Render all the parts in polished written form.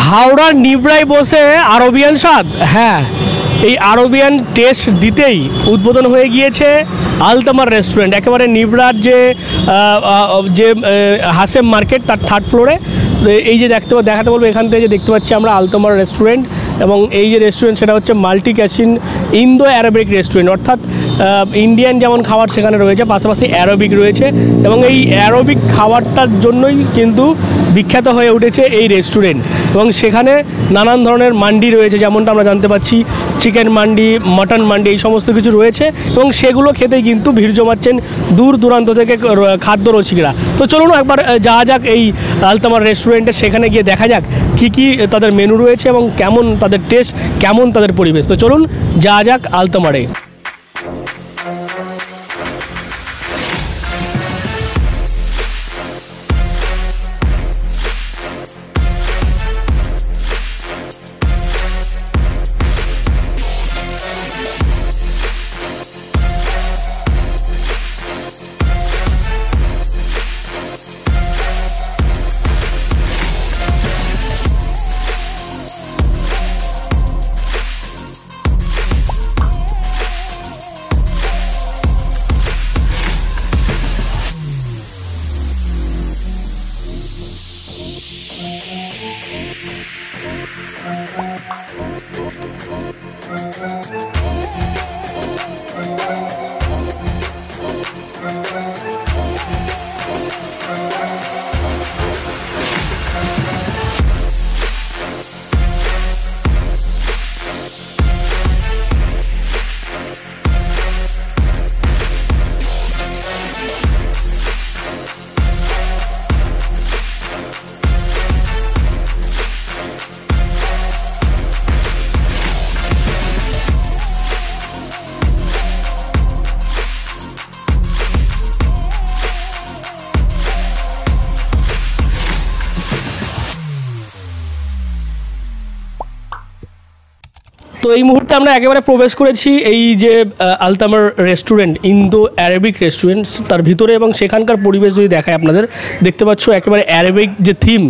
হাওড়ার নিবরায় বসে আরবিয়ান স্বাদ, হ্যাঁ এই আরবিয়ান টেস্ট দিতেই উদ্বোধন হয়ে গিয়েছে আলতামার রেস্টুরেন্ট, একেবারে নিবরার যে হাসেম মার্কেট তার থার্ড ফ্লোরে। এই যে দেখাতে বলবো, এখান থেকে যে দেখতে পাচ্ছি আমরা আলতামার রেস্টুরেন্ট, এবং এই যে রেস্টুরেন্ট সেটা হচ্ছে multi casein Indo Arabic restaurant, অর্থাৎ ইন্ডিয়ান যেমন খাবার সেখানে রয়েছে, পাশাপাশি অ্যারবিক রয়েছে, এবং এই অ্যারবিক খাবারটার জন্যই কিন্তু বিখ্যাত হয়ে উঠেছে এই রেস্টুরেন্ট। এবং সেখানে নানান ধরনের মান্ডি রয়েছে, যেমনটা আমরা জানতে পাচ্ছি চিকেন মান্ডি, মাটন মান্ডি, এই সমস্ত কিছু রয়েছে, এবং সেগুলো খেতেই কিন্তু ভিড় জমাচ্ছেন দূর দূরান্ত থেকে খাদ্য রসিকরা। তো চলুন একবার যাওয়া যাক এই আলতামার রেস্টুরেন্টে, সেখানে গিয়ে দেখা যাক কী কী তাদের মেনু রয়েছে এবং কেমন তাদের টেস্ট, কেমন তাদের পরিবেশ। তো চলুন যাওয়া যাক আলতামারে। তো এই মুহূর্তে আমরা একেবারে প্রবেশ করেছি এই যে আলতামার রেস্টুরেন্ট, ইন্দো অ্যারাবিক রেস্টুরেন্ট, তার ভিতরে, এবং সেখানকার পরিবেশ যদি দেখায় আপনাদের, দেখতে পাচ্ছ একেবারে অ্যারাবিক যে থিম,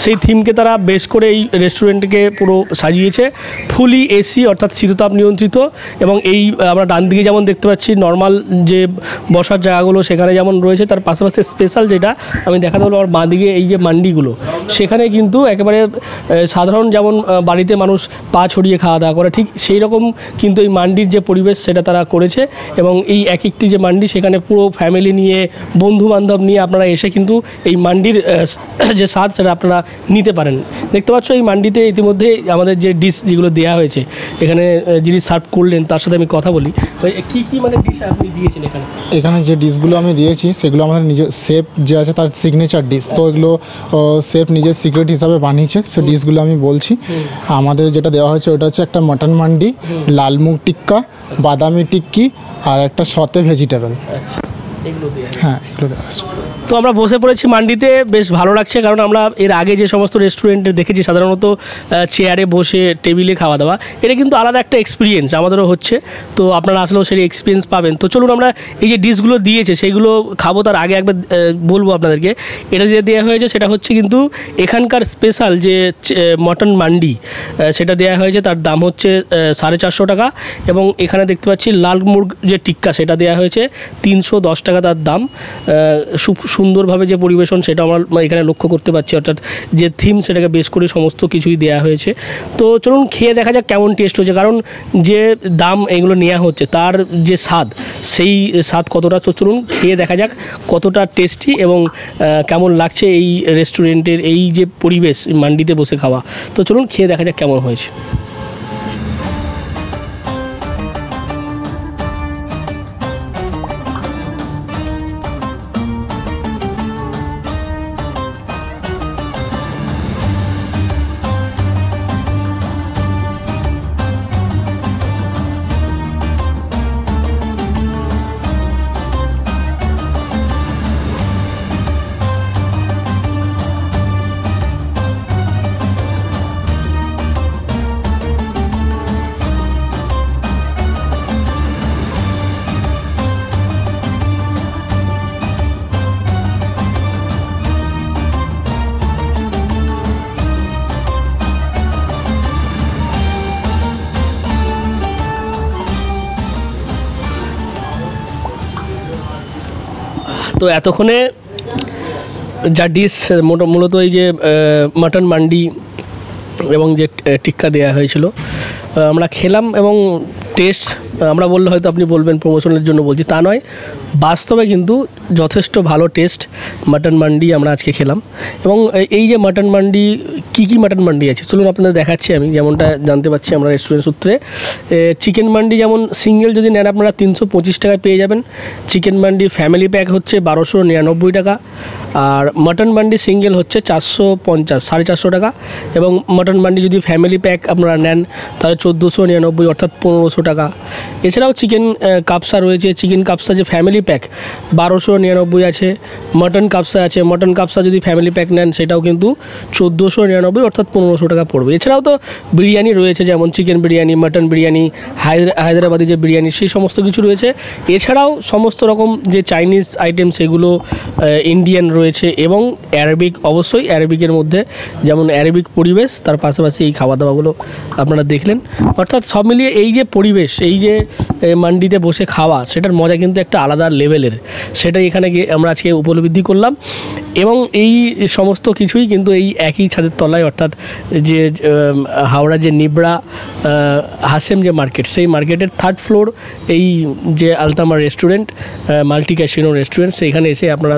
সেই থিমকে তারা বেশ করে এই রেস্টুরেন্টকে পুরো সাজিয়েছে, ফুলি এসি অর্থাৎ শীততাপ নিয়ন্ত্রিত। এবং এই আমরা ডান দিকে যেমন দেখতে পাচ্ছি নর্মাল যে বসার জায়গাগুলো সেখানে যেমন রয়েছে, তার পাশাপাশি স্পেশাল যেটা আমি দেখাতে বলবো আমার বাঁ দিকে এই যে মান্ডিগুলো, সেখানে কিন্তু একেবারে সাধারণ যেমন বাড়িতে মানুষ পা ছড়িয়ে খাওয়া দাওয়া করে, ঠিক সেই রকম কিন্তু এই মান্ডির যে পরিবেশ সেটা তারা করেছে। এবং এই এক একটি যে মান্ডি, সেখানে পুরো ফ্যামিলি নিয়ে, বন্ধু বান্ধব নিয়ে আপনারা এসে কিন্তু এই মান্ডির যে স্বাদ সেটা আপনারা নিতে পারেন। দেখতে পাচ্ছ এই মান্ডিতে ইতিমধ্যে আমাদের যে ডিশ যেগুলো দেওয়া হয়েছে, এখানে যিনি সার্ভ করলেন তার সাথে আমি কথা বলি। কী কী মানে ডিশ আপনি দিয়েছেন এখানে? যে ডিশগুলো আমি দিয়েছি সেগুলো আমাদের নিজের শেফ যে আছে তার সিগনেচার ডিশ, তো এগুলো শেফ নিজের সিক্রেট হিসাবে বানিয়েছে। সে ডিশগুলো আমি বলছি। আমাদের যেটা দেওয়া হয়েছে ওটা হচ্ছে একটা মাটন মান্ডি, লাল মুগ টিক্কা, বাদামি টিক্কি, আর একটা সতে ভেজিটেবল। হ্যাঁ, এগুলো দেওয়া আছে। তো আমরা বসে পড়েছি মান্ডিতে, বেশ ভালো লাগছে, কারণ আমরা এর আগে যে সমস্ত রেস্টুরেন্টে দেখেছি সাধারণত চেয়ারে বসে টেবিলে খাওয়া দাওয়া, এটা কিন্তু আলাদা একটা এক্সপিরিয়েন্স আমাদেরও হচ্ছে। তো আপনারা আসলেও সেই এক্সপিরিয়েন্স পাবেন। তো চলুন আমরা এই যে ডিশগুলো দিয়েছে সেইগুলো খাবো, তার আগে একবার বলবো আপনাদেরকে এটা যে দেওয়া হয়েছে সেটা হচ্ছে কিন্তু এখানকার স্পেশাল যে মটন মান্ডি, সেটা দেওয়া হয়েছে, তার দাম হচ্ছে 450 টাকা। এবং এখানে দেখতে পাচ্ছি লাল মুর্গ যে টিক্কা, সেটা দেওয়া হয়েছে 310 টাকা তার দাম। সুন্দরভাবে যে পরিবেশন সেটা আমরা এখানে লক্ষ্য করতে পারছি, অর্থাৎ যে থিম সেটাকে বেশ করে সমস্ত কিছুই দেওয়া হয়েছে। তো চলুন খেয়ে দেখা যাক কেমন টেস্ট হচ্ছে, কারণ যে দাম এগুলো নেওয়া হচ্ছে তার যে স্বাদ, সেই স্বাদ কতটা। তো চলুন খেয়ে দেখা যাক কতটা টেস্টি এবং কেমন লাগছে এই রেস্টুরেন্টের এই যে পরিবেশ, মান্ডিতে বসে খাওয়া। তো চলুন খেয়ে দেখা যাক কেমন হয়েছে। তো এতক্ষণে যা ডিশ মূলত এই যে মাটন মান্ডি এবং যে টিক্কা দেওয়া হয়েছিল আমরা খেলাম, এবং টেস্ট আমরা বললে হয়তো আপনি বলবেন প্রমোশনের জন্য বলছি, তা নয়, বাস্তবে কিন্তু যথেষ্ট ভালো টেস্ট মাটন মান্ডি আমরা আজকে খেলাম। এবং এই যে মাটন মান্ডি কী কী মাটন মান্ডি আছে চলুন আপনাদের দেখাচ্ছি আমি, যেমনটা জানতে পারছি আমরা রেস্টুরেন্ট সূত্রে। চিকেন মান্ডি যেমন সিঙ্গেল যদি নেন আপনারা 325 টাকায় পেয়ে যাবেন। চিকেন মান্ডি ফ্যামিলি প্যাক হচ্ছে 1299 টাকা, আর মাটন মান্ডি সিঙ্গেল হচ্ছে 450, 450 টাকা। এবং মাটন মান্ডি যদি ফ্যামিলি প্যাক আপনারা নেন তাহলে 1499 অর্থাৎ 1500 টাকা। এছাড়াও চিকেন কাপসা রয়েছে, চিকেন কাপসা যে ফ্যামিলি প্যাক 1299 আছে। মটন কাপসা আছে, মটন কাপসা যদি ফ্যামিলি প্যাক নেন সেটাও কিন্তু 1499 অর্থাৎ 1500 টাকা পড়বে। এছাড়াও তো বিরিয়ানি রয়েছে, যেমন চিকেন বিরিয়ানি, মটন বিরিয়ানি, হায়দ্রাবাদি যে বিরিয়ানি, সেই সমস্ত কিছু রয়েছে। এছাড়াও সমস্ত রকম যে চাইনিজ আইটেম সেগুলো ইন্ডিয়ান রয়েছে, এবং অ্যারাবিক, অবশ্যই অ্যারাবিকের মধ্যে যেমন অ্যারাবিক পরিবেশ, তার পাশাপাশি এই খাওয়া দাওয়াগুলো আপনারা দেখলেন। অর্থাৎ সব মিলিয়ে এই যে পরিবেশ, এই যে মান্ডিতে বসে খাওয়া, সেটার মজা কিন্তু একটা আলাদা লেভেলের, সেটাই এখানে গিয়ে আমরা আজকে উপলব্ধি করলাম। এবং এই সমস্ত কিছুই কিন্তু এই একই ছাদের তলায়, অর্থাৎ যে হাওড়া যে নিবড়া হাসেম যে মার্কেট, সেই মার্কেটের 3rd ফ্লোর এই যে আলতামার রেস্টুরেন্ট, মাল্টি ক্যাসিনো রেস্টুরেন্ট, সেইখানে এসে আপনারা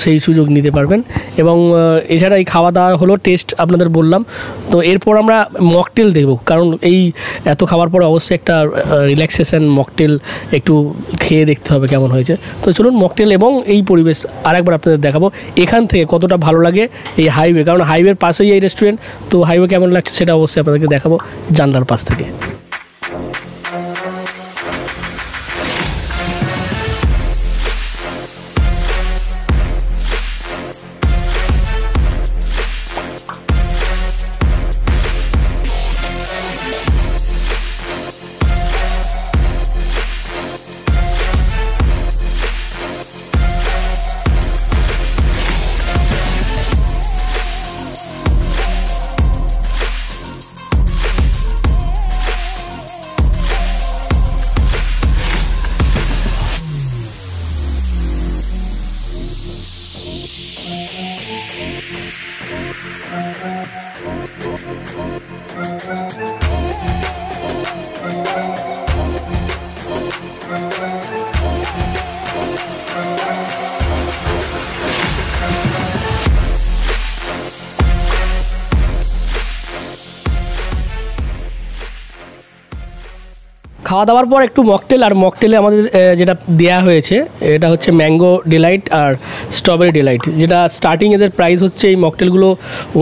সেই সুযোগ নিতে পারবেন। এবং এছাড়া এই খাওয়া দাওয়া হলো, টেস্ট আপনাদের বললাম। তো এরপর আমরা মকটেল দেখব, কারণ এই এত খাওয়ার পরে অবশ্যই একটা রিল্যাক্সেশন মকটেল একটু খেয়ে দেখতে হবে কেমন হয়েছে। তো চলুন মকটেল এবং এই পরিবেশ আরেকবার আপনাদের দেখাবো এখান থেকে কতটা ভালো লাগে এই হাইওয়ে, কারণ হাইওয়ের পাশেই এই রেস্টুরেন্ট। তো হাইওয়ে কেমন লাগছে সেটা অবশ্যই আপনাদেরকে দেখাবো জানলার পাশ থেকে। খাওয়া দাওয়ার পর একটু মকটেল, আর মকটেলে আমাদের যেটা দেয়া হয়েছে এটা হচ্ছে ম্যাঙ্গো ডিলাইট আর স্ট্রবেরি ডিলাইট, যেটা স্টার্টিং এদের প্রাইস হচ্ছে এই মকটেলগুলো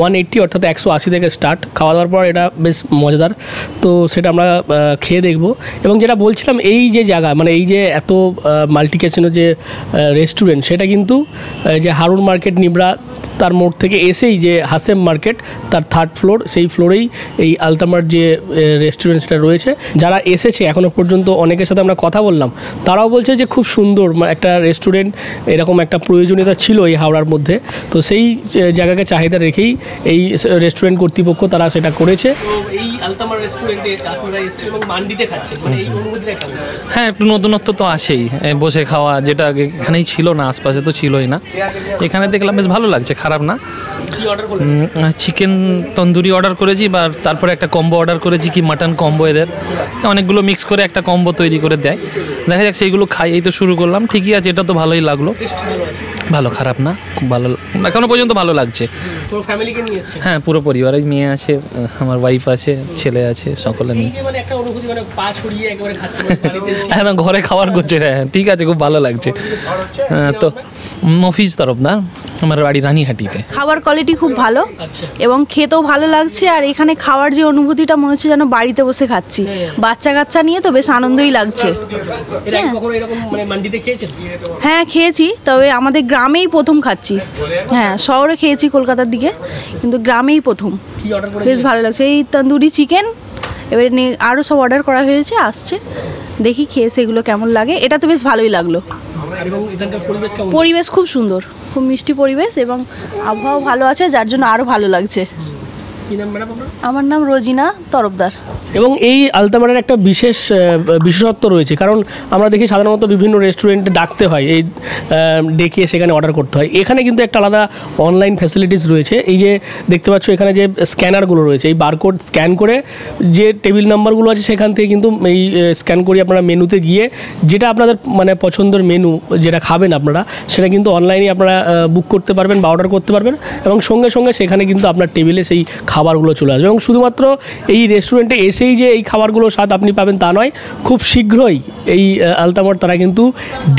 180 অর্থাৎ 180 থেকে স্টার্ট। খাওয়া দাওয়ার পর এটা বেশ মজাদার, তো সেটা আমরা খেয়ে দেখব। এবং যেটা বলছিলাম, এই যে জায়গা, মানে এই যে এত মাল্টি ক্যাসিনো যে রেস্টুরেন্ট, সেটা কিন্তু যে হারুন মার্কেট নিবড়া তার মোড় থেকে এসেই যে হাসেম মার্কেট তার 3rd ফ্লোর, সেই ফ্লোরেই এই আলতামার যে রেস্টুরেন্ট সেটা রয়েছে। যারা এসেছে এখনও পর্যন্ত, অনেকের সাথে আমরা কথা বললাম, তারাও বলছে যে খুব সুন্দর একটা রেস্টুরেন্ট, এরকম একটা প্রয়োজনীয়তা ছিল এই হাওড়ার মধ্যে। তো সেই জায়গাকে চাহিদা রেখেই এই রেস্টুরেন্ট কর্তৃপক্ষ তারা সেটা করেছে। তো এই আলতামার রেস্টুরেন্টে আপনারা এসেছেন এবং মান্ডিতে খাচ্ছেন, মানে এই অনুভূতিটা কেমন? হ্যাঁ, একটু নতুনত্ব তো আছেই, বসে খাওয়া, যেটা আগে এখানেই ছিল না, আশপাশে তো ছিলই না। এখানে দেখলাম বেশ ভালো লাগছে, খারাপ না। কি অর্ডার করলেন? চিকেন তন্দুরি অর্ডার করেছি, বা তারপরে একটা কম্বো অর্ডার করেছি, কি মাটন কম্বো, এদের অনেকগুলো মিক্স করে একটা কম্বো তৈরি করে দেয়। দেখা যাক সেইগুলো খাই, এই তো শুরু করলাম। ঠিকই আছে, এটা তো ভালোই লাগলো, ভালো, খারাপ না, খুব ভালো, এখনো পর্যন্ত ভালো লাগছে। হ্যাঁ, পুরো পরিবার, মেয়ে আছে, আমার ওয়াইফ আছে, ছেলে আছে, সকলে মিলে একদম ঘরে খাবার করছে। হ্যাঁ, ঠিক আছে, খুব ভালো লাগছে। তো মফিজ তরফ না, আমার বাড়ি রানীহাটিতে। খাবার কোয়ালিটি খুব ভালো এবং খেতেও ভালো লাগছে। আর এখানে খাওয়ার যে অনুভূতিটা মনে হচ্ছে যেন বাড়িতে বসে খাচ্ছি। বাচ্চা কাচ্চা নিয়ে তো বেশ আনন্দই লাগছে। হ্যাঁ, খেয়েছি, তবে আমাদের গ্রামেই প্রথম খাচ্ছি। হ্যাঁ, শহরে খেয়েছি কলকাতার দিকে, কিন্তু গ্রামেই প্রথম। বেশ ভালো লাগছে। এই তন্দুরি চিকেন, এবারে আরও সব অর্ডার করা হয়েছে, আসছে, দেখি খেয়ে সেগুলো কেমন লাগে। এটা তো বেশ ভালোই লাগলো। পরিবেশ খুব সুন্দর, খুব মিষ্টি পরিবেশ, এবং আবহাওয়া ভালো আছে, যার জন্য আরও ভালো লাগছে। কি নাম ম্যাডাম আপনার? আমার নাম রোজিনা তরফদার। এবং এই আলতামারের একটা বিশেষত্ব রয়েছে, কারণ আমরা দেখি সাধারণত বিভিন্ন রেস্টুরেন্টে ডাকতে হয়, এই ডেকে সেখানে অর্ডার করতে হয়। এখানে কিন্তু একটা আলাদা অনলাইন ফ্যাসিলিটিস রয়েছে। এই যে দেখতে পাচ্ছ এখানে যে স্ক্যানারগুলো রয়েছে, এই বারকোড স্ক্যান করে যে টেবিল নাম্বারগুলো আছে সেখান থেকে কিন্তু এই স্ক্যান করে আপনারা মেনুতে গিয়ে যেটা আপনাদের মানে পছন্দের মেনু যেটা খাবেন আপনারা, সেটা কিন্তু অনলাইনে আপনারা বুক করতে পারবেন বা অর্ডার করতে পারবেন, এবং সঙ্গে সঙ্গে সেখানে কিন্তু আপনার টেবিলে সেই খাবারগুলো চলে আসবে। এবং শুধুমাত্র এই রেস্টুরেন্টে এসেই যে এই খাবারগুলো স্বাদ আপনি পাবেন তা নয়, খুব শীঘ্রই এই আলতামার তারা কিন্তু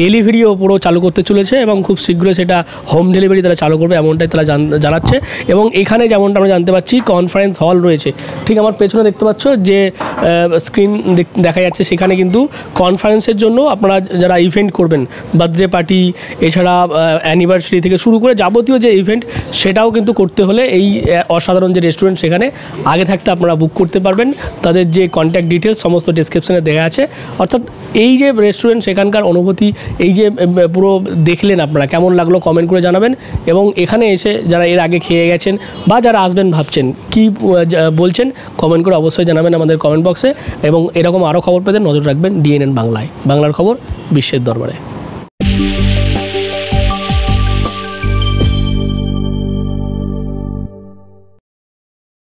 ডেলিভারিও পুরো চালু করতে চলেছে, এবং খুব শীঘ্রই সেটা হোম ডেলিভারি তারা চালু করবে এমনটাই তারা জানাচ্ছে। এবং এখানে যেমনটা আমরা জানতে পাচ্ছি কনফারেন্স হল রয়েছে, ঠিক আমার পেছনে দেখতে পাচ্ছ যে স্ক্রিন দেখা যাচ্ছে, সেখানে কিন্তু কনফারেন্সের জন্য আপনারা যারা ইভেন্ট করবেন, বার্থডে পার্টি এছাড়া অ্যানিভার্সারি থেকে শুরু করে যাবতীয় যে ইভেন্ট সেটাও কিন্তু করতে হলে এই অসাধারণ যে রেস্টুরেন্ট সেখানে আগে থাকতে আপনারা বুক করতে পারবেন। তাদের যে কন্ট্যাক্ট ডিটেলস সমস্ত ডেসক্রিপশনে দেওয়া আছে। অর্থাৎ এই যে রেস্টুরেন্ট সেখানকার অনুভূতি, এই যে পুরো দেখলেন আপনারা, কেমন লাগলো কমেন্ট করে জানাবেন। এবং এখানে এসে যারা এর আগে খেয়ে গেছেন বা যারা আসবেন ভাবছেন কি বলছেন কমেন্ট করে অবশ্যই জানাবেন আমাদের কমেন্ট বক্সে। এবং এরকম আরও খবর পেতে নজর রাখবেন ডিএনএন বাংলায়। বাংলার খবর বিশ্বের দরবারে।